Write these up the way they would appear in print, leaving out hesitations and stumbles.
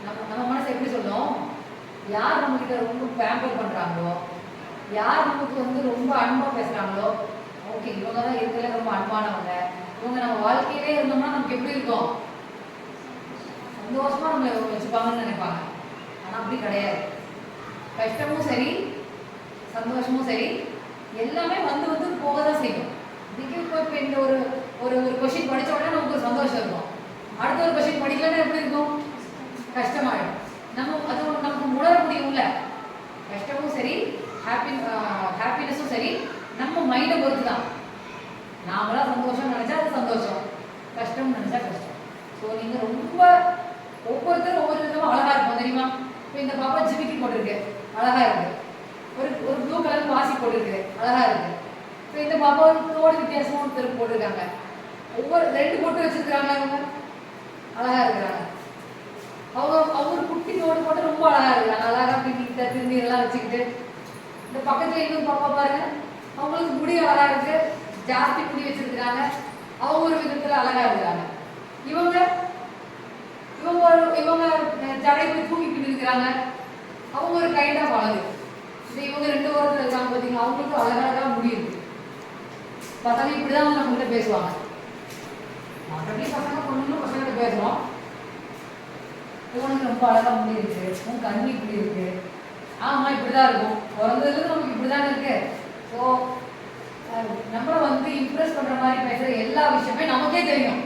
நம்ம மனசு எப்படி சொல்லும், யார் நம்ம கிட்ட ரொம்ப பேம்பர் பண்றாங்களோ, யார் நமக்கு வந்து ரொம்ப அன்பா பேசுறாங்களோ, ஓகே இவங்க தான் இருக்கிறதுல ரொம்ப அன்பானவங்க, இவங்க நம்ம வாழ்க்கையிலே இருந்தோம்னா நமக்கு எப்படி இருக்கும், சந்தோஷமா நம்மளை வச்சுப்பாங்கன்னு நினைப்பாங்க. ஆனா அப்படி கிடையாது. கஷ்டமும் சரி சந்தோஷமும் சரி எல்லாமே வந்து வந்து போக தான் செய்யும். இதுக்கு இப்போ இந்த ஒரு ஒரு ஒரு கொஷின் படித்த உடனே நமக்கு ஒரு சந்தோஷம் இருக்கும், அடுத்த ஒரு கொஷின் படிக்கலன்னா எப்படி இருக்கும், கஷ்டமாயிடும். நம்ம அது நமக்கு உணர முடியும்ல. கஷ்டமும் சரி ஹாப்பினஸும் சரி நம்ம மைண்டை பொறுத்து தான். நாமளா சந்தோஷம் நினைச்சா அது சந்தோஷம், கஷ்டம் நினைச்சா கஷ்டம். ஸோ நீங்கள் ரொம்ப ஒவ்வொருத்தரும் ஒவ்வொரு விதமாக அழகா இருக்கும் தெரியுமா. இப்போ இந்த பாப்பா ஜிமிக்கி போட்டிருக்கு, அழகா இருக்கு. ஒரு ஒரு ப்ளூ கலர் வாசி போட்டிருக்கு, அழகா இருக்கு. இப்போ இந்த பாப்பா ஒரு தோடு வித்தியாசமாக ஒருத்தர் போட்டிருக்காங்க, ஒவ்வொரு 2 போட்டு வச்சிருக்கிறாங்க, அவங்க அழகா இருக்கிறாங்க. அவங்க குட்டி தோடு போட்டு ரொம்ப அழகா இருக்காங்க, அழகா பிடிக்கிட்ட திருநீரெல்லாம் வச்சுக்கிட்டு. இந்த பக்கத்துல இன்னும் பாப்பா பாருங்க, அவங்களுக்கு முடி அழகா இருக்கு, ஜாஸ்தி முடி வச்சிருக்கிறாங்க, அவங்க ஒரு விதத்துல அழகா இருக்கிறாங்க. இவங்க இவங்க இவங்க ஜடையை தூக்கிட்டு இருக்கிறாங்க, அவங்க ஒரு கைண்டா அழகு. இவங்க 2 ஓரத்தில் இருக்காங்க பார்த்தீங்களா, அவங்களுக்கு அழகழகா முடி இருக்கு. பசங்க இப்படிதான் நம்மகிட்ட பேசுவாங்க. மற்றபடி பசங்க பசங்கிட்ட பேசுறோம், இவனுக்கு ரொம்ப அழகா முடி இருக்கு, உன் கண்ணி இப்படி இருக்கு, ஆமா இப்படிதான் இருக்கும், பிறந்ததுக்கு நமக்கு இப்படிதான் இருக்கு. ஸோ நம்மளை வந்து இம்ப்ரெஸ் பண்ற மாதிரி பேசுற எல்லா விஷயமே நமக்கே தெரியும்.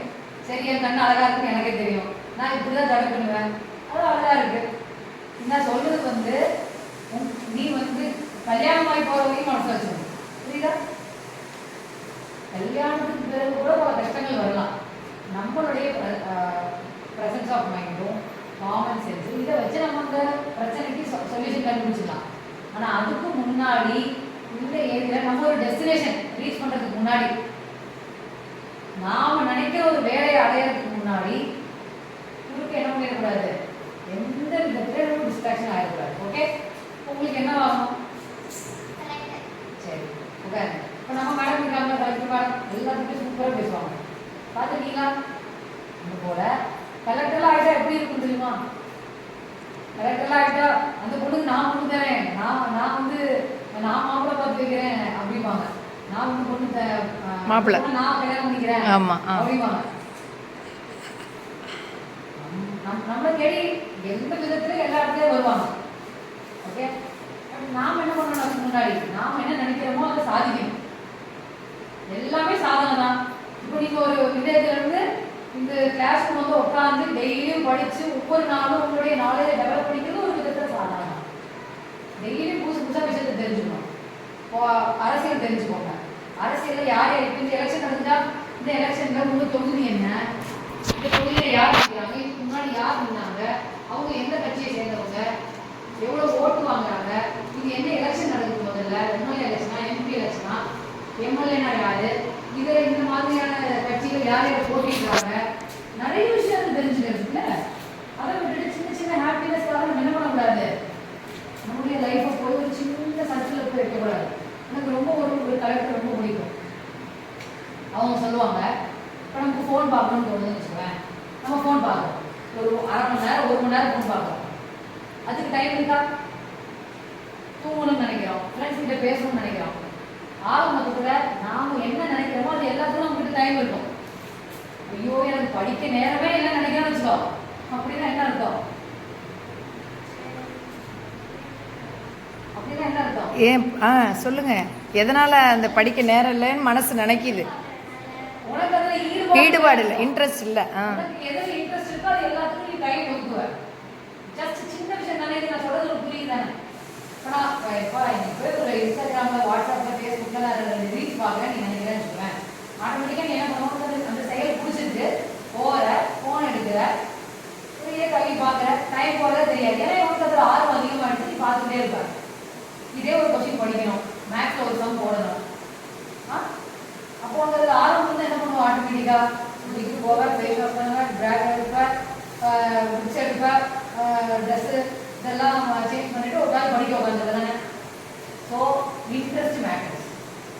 சரி என் கண்ணு அழகா இருக்குன்னு எனக்கே தெரியும், நான் இப்படிதான் தடை பண்ணுவேன், அது அழகா இருக்கு. நான் சொல்றது வந்து நீ வந்து கல்யாணமாகி போற வரைக்கும் மனசு வச்சுக்கணும், புரியுதா. கல்யாணத்துக்கு பிறகு கூட பல கஷ்டங்கள் வரலாம். நம்மளுடைய ப்ரெசன்ஸ் ஆஃப் மைண்டும் காமன் சென்ஸ் இதை வச்சு நம்ம அந்த பிரச்சனைக்கு சொல்யூஷன் கண்டுபிடிச்சிடலாம். ஆனால் அதுக்கு முன்னாடி இந்த ஏரியாவில் நம்ம ஒரு டெஸ்டினேஷன் ரீச் பண்ணுறதுக்கு முன்னாடி, நாம் நினைக்கிற ஒரு வேலையை அடையிறதுக்கு முன்னாடி உங்களுக்கு என்ன பண்ணிடக்கூடாது, எந்த விதத்தில் டிஸ்ட்ராக்ஷன் ஆகிடக்கூடாது. ஓகே, உங்களுக்கு என்ன ஆகும், சரி ஓகே. இப்போ நம்ம மேடம் இருக்காங்க, கலெக்டர் மேடம் எல்லாத்துக்கும் சூப்பராக பேசுவாங்க, பார்த்துட்டீங்களா. இது போல கலெக்டர்லாம் ஆகிட்டா எப்படி இருக்கும் தெரியுமா. கலெக்டர்லாம் ஆகிட்டா அந்த பொண்ணுக்கு நான் பொண்ணு தரேன், நான் வந்து நான் மாப்பிள்ளை பார்த்து வைக்கிறேன் அப்படிம்பாங்க, நான் வந்து பொண்ணு மாப்பிள்ளை நான் கல்யாணம் பண்ணிக்கிறேன் அப்படிம்பாங்க. நம்மளை தேடி எந்த விதத்துல எல்லா இடத்துலயும் வருவாங்க. ஓகே, நாம் என்ன பண்ணணும், அதுக்கு முன்னாடி நாம் என்ன நினைக்கிறோமோ அதை சாதிக்கணும். எல்லாமே சாதனை தான். இப்போ நீங்க ஒரு விதத்துல இருந்து இந்த கிளாஸ் ரூம் வந்து உட்காந்து டெய்லியும் படிச்சு ஒவ்வொரு நாளும் உங்களுடைய நாலேஜை டெவலப் பண்ணிக்கிறது ஒரு விதத்துல சாதனை தான். டெய்லியும் புதுசா விஷயத்தை தெரிஞ்சுக்கணும். இப்போ அரசியல் தெரிஞ்சுக்கோங்க, அரசியல்ல யார் இப்போ இந்த எலெக்ஷன் நடந்துட்டா இந்த எலெக்ஷன்ல உங்க தொகுதி என்ன, இந்த தொகுதியில யார் இருக்கிறாங்க, இதுக்கு முன்னாடி யார் இருந்தாங்க, அவங்க எந்த கட்சியை சேர்ந்தவங்க, எவ்வளவு ஓட்டு வாங்குறாங்க, இது என்ன எலெக்ஷன் நடக்குது, முதல்ல எம்எல்ஏ எலெக்ஷனா எம்பி எலெக்ஷனா, எம்எல்ஏனா யாரு, இதுல இந்த மாதிரியான கட்சிகள் யார் யார் போட்டிடுறாங்க, நிறைய விஷயம் தெரிஞ்சுக்கிறதுல. அதை விட்டுட்டு சின்ன சின்ன ஹாப்பினஸ்க்காக நம்ம என்ன பண்ணக்கூடாது, நம்முடைய லைஃப்பை போய் ஒரு சின்ன சர்க்கிளில் போய் வைக்கக்கூடாது. எனக்கு ரொம்ப ஒரு கலெக்டர் ரொம்ப பிடிக்கும். அவங்க சொல்லுவாங்க, இப்போ நமக்கு ஃபோன் பார்க்கணும்னு தோணுதுன்னு வச்சுக்கோங்க, நம்ம ஃபோன் பார்க்குறோம், ஒரு அரை மணி நேரம் 1 மணி நேரம் ஃபோன் பார்க்குறோம். அதுக்கு டைம் இருக்கா, தூங்கணும்னு நினைக்கிறோம், ஃப்ரெண்ட்ஸ் கிட்ட பேசணும்னு நினைக்கிறோம். ஆக மொத்தத்தில் நாம் என்ன நினைக்கிறோமோ அது எல்லாத்துக்கும் நம்மகிட்ட டைம் இருக்கும். ஐயோ எனக்கு படிக்க நேரமே இல்லை நினைக்கிறோம்னு வச்சுக்கோ, அப்படின்னா என்ன அர்த்தம், அப்படின்னா என்ன அர்த்தம், ஏன் சொல்லுங்க, எதனால அந்த படிக்க நேரம் இல்லைன்னு மனசு நினைக்குது, உனக்கு அதுல ஈடுபாடு இல்லை, இன்ட்ரெஸ்ட் இல்லை. எதுல இன்ட்ரெஸ்ட் இருக்கோ அது எல்லாத்துக்கும் நீ டைம் ஒதுக்குவ. ஜஸ்ட் சின்ன விஷயம் தானே, நான் சொல்றது ஒரு புரியுது தானே. இப்போ ஒரு இன்ஸ்டாகிராம்ல வாட்ஸ்அப்ல ஃபேஸ்புக்ல ரீல்ஸ் பார்க்குறேன் நீ நினைக்கிறேன்னு வச்சுக்குவேன், ஆட்டோமேட்டிக்காக நீ என்ன பண்ணுவோம், அந்த செயல் பிடிச்சிருக்கு போகிற ஃபோன் எடுக்கிற இதே கல்வி பார்க்குற டைம் போகிறதே தெரியாது. ஏன்னா உனக்கு அதில் ஆர்வம் அதிகமாகிடுச்சு, நீ பார்த்துட்டே இருப்பார். இதே ஒரு கொஸ்டின் படிக்கணும், மேக்ஸில் ஒரு சம் போடணும், அப்போ உங்க அதில் ஆர்வம் வந்து என்ன பண்ணுவோம், ஆட்டோமேட்டிக்காக இதுக்கு போக ஃபேஸ் வாஷ் பண்ணுவேன், ட்ராக் எடுப்பேன், புக்ஸ் எடுப்பேன், ட்ரெஸ்ஸு இதெல்லாம் சேஞ்ச் பண்ணிட்டு உட்காந்து படிக்க உட்காந்துது தானே. So interest matters.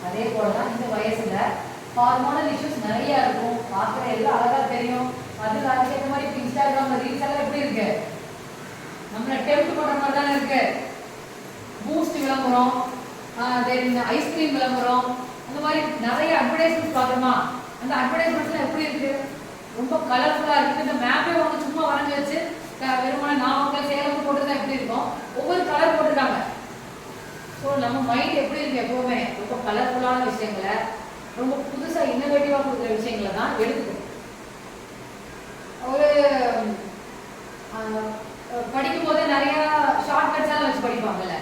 அதே போல தான் இந்த வயசில் ஹார்மோனல் இஷ்யூஸ் நிறையா இருக்கும், பார்க்குற எல்லாம் அழகாக தெரியும், அதுக்கேற்ற மாதிரி இப்போ இன்ஸ்டாகிராம் ரீல்ஸ் எல்லாம் எப்படி இருக்கு, நம்மளை டெம்ப்ட் பண்ற மாதிரி தானே இருக்கு. பூஸ்ட் விளம்பரம், ஐஸ்கிரீம் விளம்பரம், அந்த மாதிரி நிறைய அட்வர்டைஸ்மெண்ட் பார்க்குறோமா. அந்த அட்வர்டைஸ்மெண்ட்ஸ்லாம் எப்படி இருக்கு, ரொம்ப கலர்ஃபுல்லாக இருக்குது. இந்த மேப்பே வந்து சும்மா வரைஞ்சி வச்சு வெறுமனை நாமக்கல் சேலம் போட்டுருந்தா எப்படி இருக்கும், ஒவ்வொரு கலர் போட்டிருக்காங்க. ஸோ நம்ம மைண்ட் எப்படி இருக்கு, எப்போவுமே ரொம்ப கலர்ஃபுல்லான விஷயங்களை, ரொம்ப புதுசாக இன்னோவேட்டிவாக கொடுக்குற விஷயங்களை தான் எடுத்துக்கணும். ஒரு படிக்கும் போதே நிறைய ஷார்ட் கட்ஸ் எல்லாம் வச்சு படிப்பாங்கல்ல.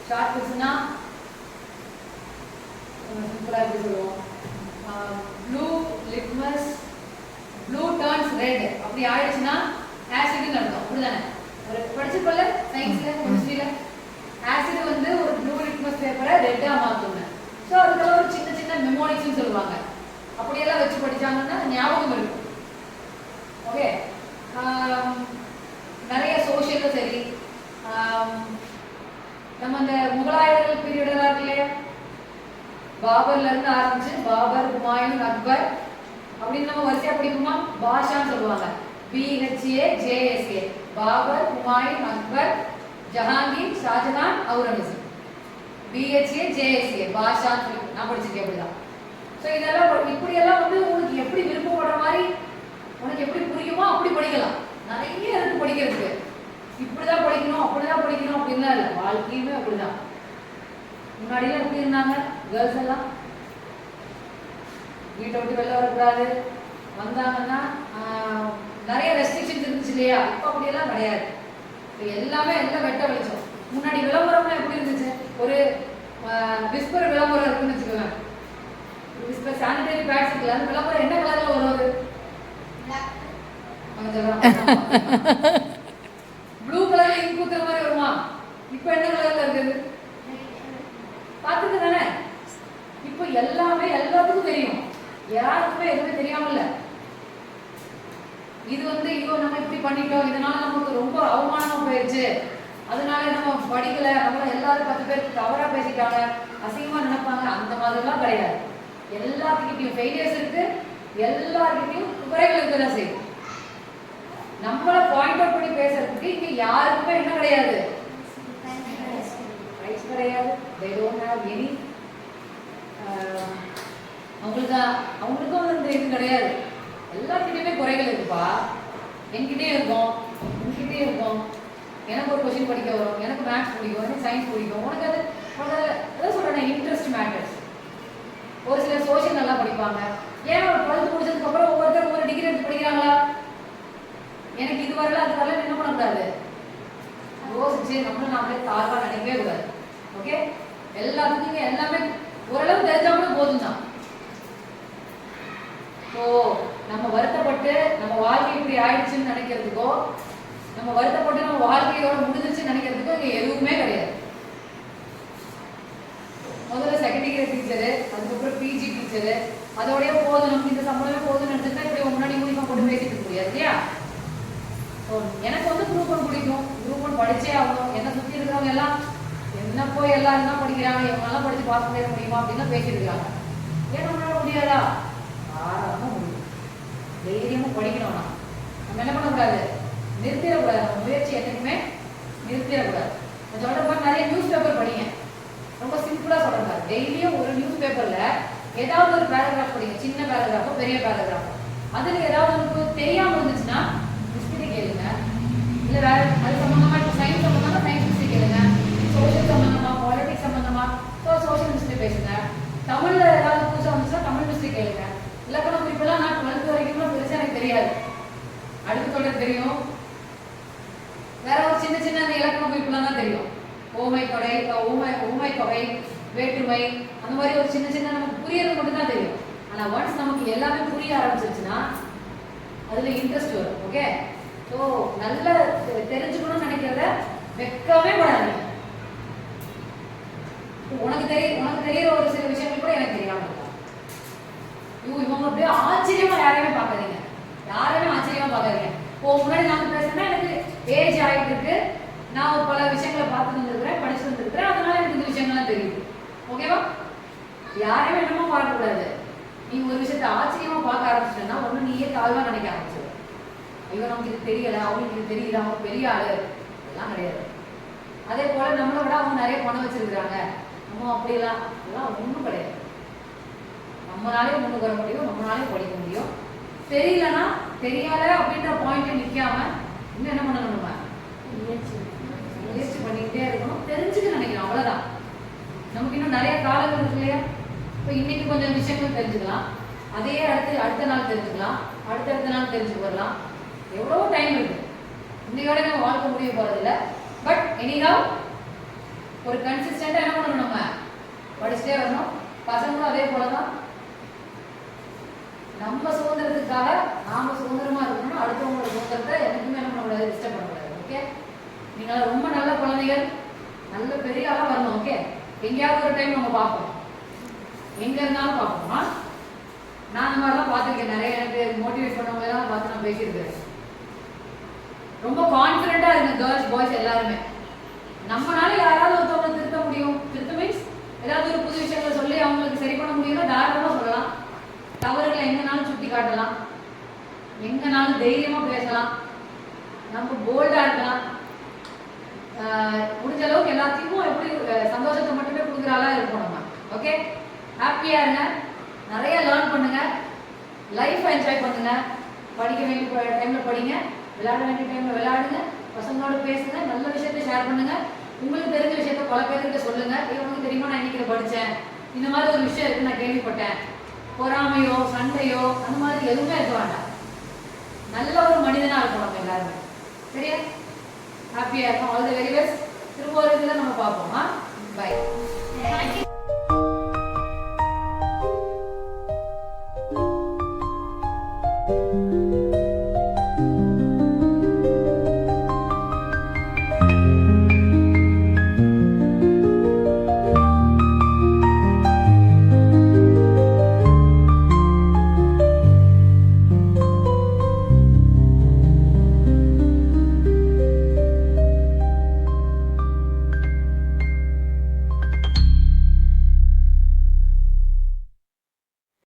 ஷார்ட் கட்ஸ்னா சிம்பிளா எப்படி சொல்லுவோம், blue litmus, blue turns red, அப்படி ஆயிடுச்சுன்னா ஆசிட்னு அர்த்தம். அப்படிதானே ஒரு படிச்சுக்கொள்ள சயின்ஸ்ல கெமிஸ்ட்ரியில ஆசிட் வந்து ஒரு ப்ளூ லிட்மஸ் பேப்பரை ரெட்டா மாத்துங்க. ஸோ அதுக்கெல்லாம் ஒரு சின்ன சின்ன மெமோரிஸ்ன்னு சொல்லுவாங்க. அப்படியெல்லாம் வச்சு படிச்சாங்கன்னா ஞாபகம் இருக்கும். ஓகே, நிறைய சோஷியலும் சரி, நம்ம அந்த முகலாயர்கள் பீரியடெல்லாம் இருக்கு இல்லையா, பாபர்ல இருந்து ஆரம்பிச்சு பாபர், ஹுமாயூன், அக்பர் அப்படின்னு நம்ம வரிசையா படிக்குமா. பாஷான்னு சொல்லுவாங்க, BHAJSA, பாபர், ஹுமாயூன், அக்பர், ஜஹாங்கீர், ஷாஜஹான், அவுரங்கசீப். BHAJSA பாஷான்னு சொல்லி நான் படிச்சிருக்கேன். அப்படிதான். ஸோ இதெல்லாம் இப்படியெல்லாம் வந்து உங்களுக்கு எப்படி விருப்பப்படுற மாதிரி, உனக்கு எப்படி புரியுமோ அப்படி படிக்கலாம். நிறைய இருக்கு படிக்கிறதுக்கு. இப்படிதான் படிக்கணும் அப்படிதான் படிக்கணும் அப்படின்லாம் இல்லை, வாழ்க்கையுமே அப்படிதான். முன்னாடியெல்லாம் எப்படி இருந்தாங்க கேர்ள்ஸ் எல்லாம், வீட்டை விட்டு வெளில வரக்கூடாது, வந்தாங்கன்னா நிறைய ரெஸ்ட்ரிக்ஷன்ஸ் இருந்துச்சு இல்லையா. இப்போ அப்படியெல்லாம் கிடையாது. இப்போ எல்லாமே எல்லாம் வெட்ட வெளிச்சம். முன்னாடி விளம்பரம்லாம் எப்படி இருந்துச்சு, ஒரு விஸ்பர் விளம்பரம் இருக்குன்னு வச்சுக்கோங்க. விஸ்பர் சானிடரி பேட்ஸ் இருக்குல்ல, அந்த விளம்பரம் என்ன கலர்ல வரும், ப்ளூ கலர்ல இங்க் ஊத்துற மாதிரி வருமா. இப்போ என்ன கலர்ல இருக்குது பாத்துக்கு தானே. இப்போ எல்லாமே எல்லாத்துக்கும் தெரியும், யாருக்குமே எதுவுமே தெரியாம இல்ல. இது வந்து இதோ நம்ம இப்படி பண்ணிட்டோம், இதனால நமக்கு ரொம்ப அவமானமா போயிடுச்சு, அதனால நம்ம படிக்கல, நம்மள எல்லாரும் 10 பேருக்கு தவறா பேசிட்டாங்க, அசிங்கமா நினைப்பாங்க, அந்த மாதிரிலாம் கிடையாது. எல்லாத்துக்கிட்டையும் ஃபெயிலியர்ஸ் இருக்கு, எல்லார்கிட்டையும் குறைகள் இருக்கதான் செய்யும். நம்மள பாயிண்ட் அவுட் பண்ணி பேசுறதுக்கு இங்க யாருக்குமே என்ன கிடையாது, ரைட்ஸ் கிடையாது. they don't have any அவங்களுக்கும் வந்து இது கிடையாது. எல்லாத்துக்கிட்டையுமே குறைகள் இருக்குப்பா. என்கிட்டே இருக்கும், உங்ககிட்டே இருக்கும். எனக்கு ஒரு கொஸ்டின் படிக்க வரும், எனக்கு மேத்ஸ் பிடிக்கும், எனக்கு சயின்ஸ் பிடிக்கும், உனக்கு அது அதான் சொல்றேன், இன்ட்ரெஸ்ட் மேட்டர்ஸ். ஒரு சிலர் சோஷியல் நல்லா படிப்பாங்க. ஏன் ஒரு 12th முடிச்சதுக்கு அப்புறம் ஒவ்வொருத்தரும் ஒரு டிகிரி எடுத்து படிக்கிறாங்களா, எனக்கு இது வரல அது வரல என்ன பண்ணக்கூடாது, யோசிச்சு நம்மளும் நாமளே தாழ்வா நினைக்கவே கூடாது. ஓகே, எல்லாத்துக்கும் எல்லாமே ஓரளவு தெரிஞ்சா கூட போதும் தான். ஸோ நம்ம வருத்தப்பட்டு நம்ம வாழ்க்கை இப்படி ஆயிடுச்சுன்னு நினைக்கிறதுக்கோ, நம்ம வருத்தப்பட்டு நம்ம வாழ்க்கையோட முடிஞ்சிச்சுன்னு நினைக்கிறதுக்கோ இங்கே எதுவுமே கிடையாது. முதல்ல செகண்ட் டிகிரி டீச்சரு, அதுக்கப்புறம் பிஜி டீச்சரு, அதோடய போதும் நமக்கு இந்த சம்பளமே போதும்னு நினைச்சிருந்தா இப்படி முன்னாடி யூனிஃபார்ம் போட்டு பேசிட்டு இருக்க முடியாது இல்லையா. ஸோ எனக்கு வந்து குரூப் 1 பிடிக்கும், குரூப் 1 படிச்சே ஆகணும். என்னை சுற்றி இருக்கிறவங்க எல்லாம் என்ன போய் எல்லாரும் தான் படிக்கிறாங்க, இவங்கெல்லாம் படிச்சு பாஸ் பண்ணிட முடியுமா அப்படின்னு பேசிட்டு இருக்காங்க. ஏன் நம்மளால முடியாதா, தாராளமாக முடியும். தைரியமாக படிக்கணும்னா நம்ம என்ன பண்ணக்கூடாது, நிறுத்திடக்கூடாது. நம்ம முயற்சி என்றைக்குமே நிறுத்திடக்கூடாது. நான் சொல்ற மாதிரி நிறைய நியூஸ் பேப்பர் படிங்க. ரொம்ப சிம்பிளாக சொல்கிறேன், டெய்லியும் ஒரு நியூஸ் பேப்பரில் ஏதாவது ஒரு பேராகிராஃப் படிங்க, சின்ன பேராகிராஃபோ பெரிய பேராகிராஃபோ. அதில் ஏதாவது உங்களுக்கு தெரியாமல் இருந்துச்சுன்னா மிஸ்கிட்ட கேளுங்க, இல்லை வேற அது சம்மந்தமாக, இப்போ சயின்ஸ் சம்மந்தமாக சயின்ஸ் மிஸ்டேக் கேளுங்க, சோஷியல் சம்மந்தமாக பாலிட்டிக்ஸ் சம்மந்தமாக சோஷியல் மிஸ்டேக் பேசுங்க, தமிழில் ஏதாவது புதுசாக வந்துச்சுன்னா தமிழ் மிஸ்டேக் கேளுங்க. இலக்கணம் குறிப்பெல்லாம் நான் 12th வரைக்கும் பெருசாக எனக்கு தெரியாது, அடுத்து சொல்றது தெரியும். வேற ஒரு சின்ன சின்ன அந்த இலக்கண குறிப்பெல்லாம் தான் தெரியும். ஓமை தொகை, ஊமை தொகை, வேற்றுமை, அந்த மாதிரி ஒரு சின்ன சின்ன நமக்கு புரியறது மட்டும் தான் தெரியும். ஆனா ஒன்ஸ் நமக்கு எல்லாமே புரிய ஆரம்பிச்சிருச்சுன்னா அதுல இன்ட்ரெஸ்ட் வரும். ஓகே, ஸோ நல்லா தெரிஞ்சுக்கணும்னு நினைக்கிறத வெக்கவே படாதீங்க. உனக்கு தெரியுற ஒரு சில விஷயங்கள் கூட எனக்கு தெரியாம இருக்கா. இவங்க அப்படியே ஆச்சரியமா யாரையுமே பார்க்காதீங்க, யாருமே ஆச்சரியமா பார்க்காதீங்க. இப்போ முன்னாடி நான் பேசுறேன்னா எனக்கு ஏஜ் ஆகிட்டு இருக்கு, நான் பல விஷயங்களை பார்த்து வந்துருக்கிறேன், படிச்சு வந்துருக்கிறேன், அதனால எனக்கு இந்த விஷயங்கள்லாம் தெரியுது. ஓகேவா, யாரையுமே என்னமோ பார்க்கக்கூடாது. நீ ஒரு விஷயத்த ஆச்சரியமா பார்க்க ஆரம்பிச்சிட்டேன்னா ஒன்று நீயே தாழ்வா நினைக்க ஆரம்பிச்சிடும். ஐயோ நமக்கு இது தெரியல, அவங்களுக்கு இது தெரியுது, அவங்க பெரிய ஆளு, அதெல்லாம் கிடையாது. அதே போல நம்மளை விட அவங்க நிறைய பணம் வச்சிருக்கிறாங்க, நம்ம அப்படியெல்லாம் அதெல்லாம் ஒன்றும் கிடையாது. நம்மளாலே முன்னுக்கு வர முடியும், நம்மளாலே படிக்க முடியும். தெரியலன்னா தெரியல அப்படின்ற பாயிண்ட் நிற்காம இன்னும் என்ன பண்ணணும், நம்ம முயற்சி பண்ணிக்கிட்டே இருக்கணும், தெரிஞ்சுக்க நினைக்கிறோம், அவ்வளோதான். நமக்கு இன்னும் நிறைய காலங்கள் இருக்கு இல்லையா? இப்போ இன்னைக்கு கொஞ்சம் விஷயங்கள் தெரிஞ்சுக்கலாம், அதே அடுத்த நாள் தெரிஞ்சுக்கலாம், அடுத்தடுத்த நாள் தெரிஞ்சுக்க வரலாம். எவ்வளோ டைம் இருக்கு. இன்னையோட நம்ம வாழ்க்கை முடிய போறதில்லை. பட் எனிஹவ் ஒரு கன்சிஸ்டண்டா என்ன பண்ணணும், நம்ம படிச்சுட்டே வரணும். பசங்களும் அதே போலதான். நம்ம சுதந்திரத்துக்காக நாம சுதந்திரமா இருக்கணும், அடுத்தவங்களோட சுதந்திரத்தை எனக்குமே என்ன பண்ணக்கூடாது, டிஸ்டர்ப் பண்ணக்கூடாது. ஓகே, நீங்க ரொம்ப நல்ல குழந்தைகள், நல்ல பெரிய ஆளா வரணும். ஓகே, எங்கேயாவது ஒரு டைம் நம்ம பார்ப்போம், எங்க இருந்தாலும் பார்ப்போமா. நான் அந்த மாதிரிலாம் பார்த்துருக்கேன், நிறைய எனக்கு மோட்டிவேட் பண்ணவங்க எல்லாம் பார்த்து நான் பேசியிருக்கேன். ரொம்ப கான்ஃபிடென்ட்டா இருங்க கேர்ள்ஸ் பாய்ஸ் எல்லாருமே. நம்மளால யாராவது ஒருத்தவங்களை திருத்த முடியும். திருத்த மீன்ஸ் ஏதாவது ஒரு புது விஷயங்களை சொல்லி அவங்களுக்கு சரி பண்ண முடியும்னா தாராளமாக சொல்லலாம். தவறுகளை எங்கனாலும் சுட்டி காட்டலாம், எங்கனாலும் தைரியமா பேசலாம், நம்ம போல்டா இருக்கலாம். முடிஞ்ச அளவுக்கு எல்லாத்தையும் எப்படி சந்தோஷத்தை மட்டுமே கொடுக்குறாளா இருக்கும் நம்ம. ஓகே, ஹாப்பியா இருங்க, நிறைய லேர்ன் பண்ணுங்க, லைஃப் என்ஜாய் பண்ணுங்க. படிக்க வேண்டிய டைம்ல படிங்க, விளையாட வேண்டிய டைம்ல விளையாடுங்க, பசங்களோட பேசுங்க, நல்ல விஷயத்தை ஷேர் பண்ணுங்க. உங்களுக்கு தெரிஞ்ச விஷயத்த பல பேருக்கு சொல்லுங்க. உங்களுக்கு தெரியுமா, நான் இன்னைக்கு படித்தேன், இந்த மாதிரி ஒரு விஷயம் இருக்கு, நான் கேள்விப்பட்டேன். பொறாமையோ சண்டையோ அந்த மாதிரி எதுவுமே இருக்க வேண்டாம். நல்ல ஒரு மனிதனா இருக்கும் நம்ம எல்லாருமே. சரியா? ஹாப்பியா இருக்கும். All the very best. திரும்ப ஒரு இதில் நம்ம பார்ப்போமா. பை.